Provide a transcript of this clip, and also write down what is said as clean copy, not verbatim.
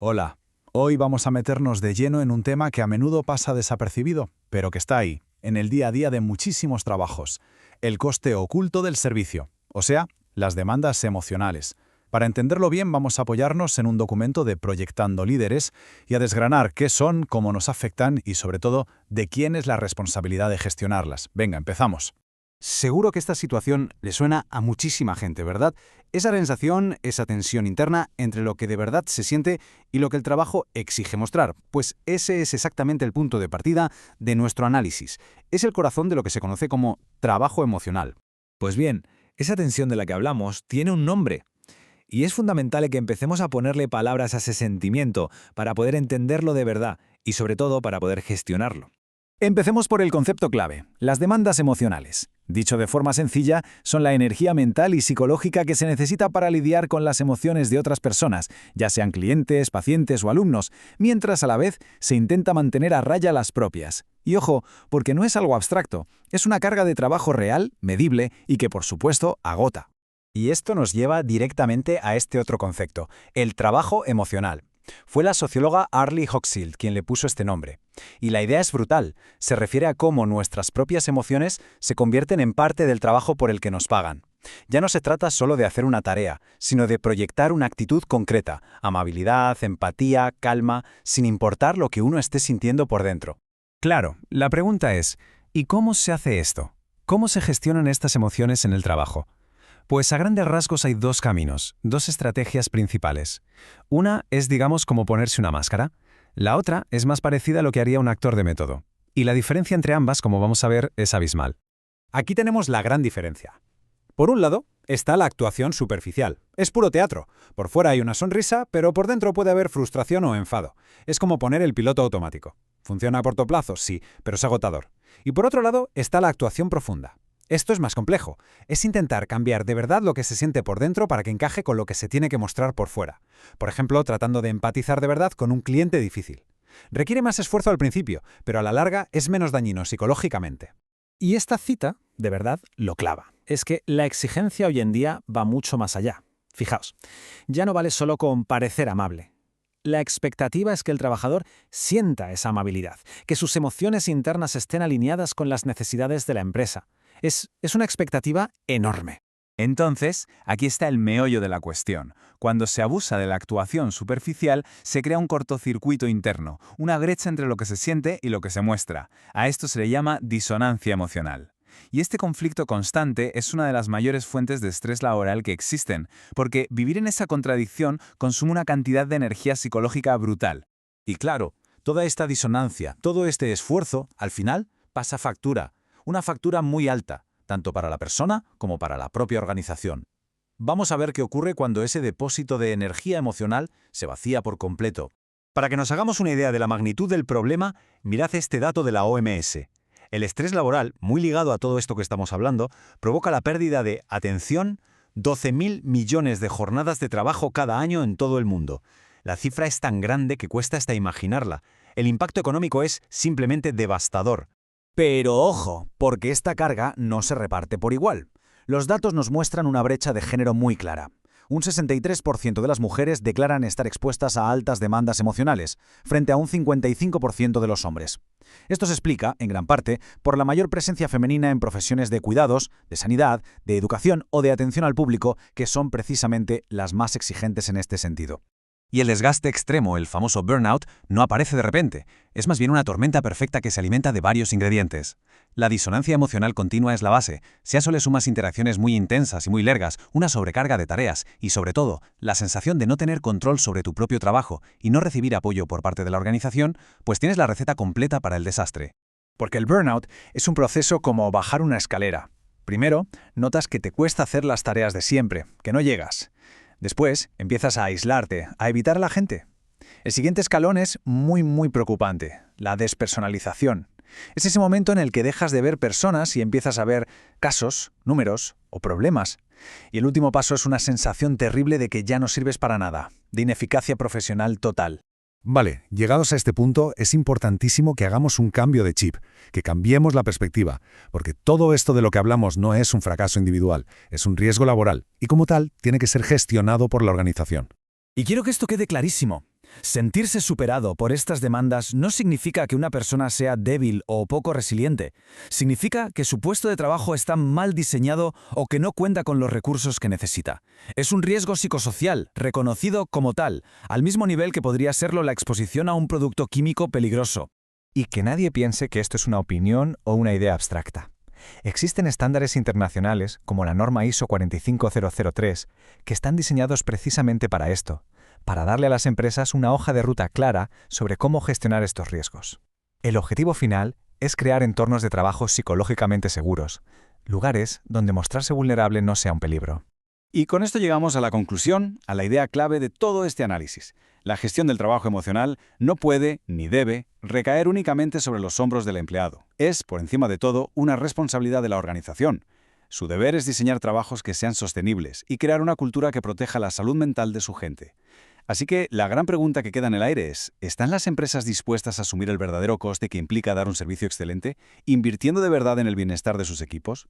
Hola, hoy vamos a meternos de lleno en un tema que a menudo pasa desapercibido, pero que está ahí, en el día a día de muchísimos trabajos: el coste oculto del servicio, o sea, las demandas emocionales. Para entenderlo bien, vamos a apoyarnos en un documento de Proyectando Líderes y a desgranar qué son, cómo nos afectan y, sobre todo, de quién es la responsabilidad de gestionarlas. Venga, empezamos. Seguro que esta situación le suena a muchísima gente, ¿verdad? Esa sensación, esa tensión interna entre lo que de verdad se siente y lo que el trabajo exige mostrar. Pues ese es exactamente el punto de partida de nuestro análisis. Es el corazón de lo que se conoce como trabajo emocional. Pues bien, esa tensión de la que hablamos tiene un nombre. Y es fundamental que empecemos a ponerle palabras a ese sentimiento para poder entenderlo de verdad y sobre todo para poder gestionarlo. Empecemos por el concepto clave: las demandas emocionales. Dicho de forma sencilla, son la energía mental y psicológica que se necesita para lidiar con las emociones de otras personas, ya sean clientes, pacientes o alumnos, mientras a la vez se intenta mantener a raya las propias. Y ojo, porque no es algo abstracto, es una carga de trabajo real, medible y que por supuesto agota. Y esto nos lleva directamente a este otro concepto: el trabajo emocional. Fue la socióloga Arlie Hochschild quien le puso este nombre. Y la idea es brutal. Se refiere a cómo nuestras propias emociones se convierten en parte del trabajo por el que nos pagan. Ya no se trata solo de hacer una tarea, sino de proyectar una actitud concreta: amabilidad, empatía, calma, sin importar lo que uno esté sintiendo por dentro. Claro, la pregunta es, ¿y cómo se hace esto? ¿Cómo se gestionan estas emociones en el trabajo? Pues a grandes rasgos hay dos caminos, dos estrategias principales. Una es, digamos, como ponerse una máscara. La otra es más parecida a lo que haría un actor de método. Y la diferencia entre ambas, como vamos a ver, es abismal. Aquí tenemos la gran diferencia. Por un lado, está la actuación superficial. Es puro teatro. Por fuera hay una sonrisa, pero por dentro puede haber frustración o enfado. Es como poner el piloto automático. ¿Funciona a corto plazo? Sí, pero es agotador. Y por otro lado está la actuación profunda. Esto es más complejo. Es intentar cambiar de verdad lo que se siente por dentro para que encaje con lo que se tiene que mostrar por fuera. Por ejemplo, tratando de empatizar de verdad con un cliente difícil. Requiere más esfuerzo al principio, pero a la larga es menos dañino psicológicamente. Y esta cita, de verdad, lo clava. Es que la exigencia hoy en día va mucho más allá. Fijaos, ya no vale solo con parecer amable. La expectativa es que el trabajador sienta esa amabilidad, que sus emociones internas estén alineadas con las necesidades de la empresa. Es una expectativa enorme. Entonces, aquí está el meollo de la cuestión. Cuando se abusa de la actuación superficial, se crea un cortocircuito interno, una brecha entre lo que se siente y lo que se muestra. A esto se le llama disonancia emocional. Y este conflicto constante es una de las mayores fuentes de estrés laboral que existen, porque vivir en esa contradicción consume una cantidad de energía psicológica brutal. Y claro, toda esta disonancia, todo este esfuerzo, al final, pasa factura. Una factura muy alta, tanto para la persona como para la propia organización. Vamos a ver qué ocurre cuando ese depósito de energía emocional se vacía por completo. Para que nos hagamos una idea de la magnitud del problema, mirad este dato de la OMS. El estrés laboral, muy ligado a todo esto que estamos hablando, provoca la pérdida de, atención, 12.000 millones de jornadas de trabajo cada año en todo el mundo. La cifra es tan grande que cuesta hasta imaginarla. El impacto económico es simplemente devastador. Pero ojo, porque esta carga no se reparte por igual. Los datos nos muestran una brecha de género muy clara. Un 63% de las mujeres declaran estar expuestas a altas demandas emocionales, frente a un 55% de los hombres. Esto se explica, en gran parte, por la mayor presencia femenina en profesiones de cuidados, de sanidad, de educación o de atención al público, que son precisamente las más exigentes en este sentido. Y el desgaste extremo, el famoso burnout, no aparece de repente. Es más bien una tormenta perfecta que se alimenta de varios ingredientes. La disonancia emocional continua es la base. Si a eso le sumas interacciones muy intensas y muy largas, una sobrecarga de tareas y, sobre todo, la sensación de no tener control sobre tu propio trabajo y no recibir apoyo por parte de la organización, pues tienes la receta completa para el desastre. Porque el burnout es un proceso como bajar una escalera. Primero, notas que te cuesta hacer las tareas de siempre, que no llegas. Después, empiezas a aislarte, a evitar a la gente. El siguiente escalón es muy preocupante: la despersonalización. Es ese momento en el que dejas de ver personas y empiezas a ver casos, números o problemas. Y el último paso es una sensación terrible de que ya no sirves para nada, de ineficacia profesional total. Vale, llegados a este punto, es importantísimo que hagamos un cambio de chip, que cambiemos la perspectiva, porque todo esto de lo que hablamos no es un fracaso individual, es un riesgo laboral, y como tal, tiene que ser gestionado por la organización. Y quiero que esto quede clarísimo. Sentirse superado por estas demandas no significa que una persona sea débil o poco resiliente. Significa que su puesto de trabajo está mal diseñado o que no cuenta con los recursos que necesita. Es un riesgo psicosocial, reconocido como tal, al mismo nivel que podría serlo la exposición a un producto químico peligroso. Y que nadie piense que esto es una opinión o una idea abstracta. Existen estándares internacionales, como la norma ISO 45003, que están diseñados precisamente para esto, para darle a las empresas una hoja de ruta clara sobre cómo gestionar estos riesgos. El objetivo final es crear entornos de trabajo psicológicamente seguros, lugares donde mostrarse vulnerable no sea un peligro. Y con esto llegamos a la conclusión, a la idea clave de todo este análisis. La gestión del trabajo emocional no puede, ni debe, recaer únicamente sobre los hombros del empleado. Es, por encima de todo, una responsabilidad de la organización. Su deber es diseñar trabajos que sean sostenibles y crear una cultura que proteja la salud mental de su gente. Así que la gran pregunta que queda en el aire es, ¿están las empresas dispuestas a asumir el verdadero coste que implica dar un servicio excelente, invirtiendo de verdad en el bienestar de sus equipos?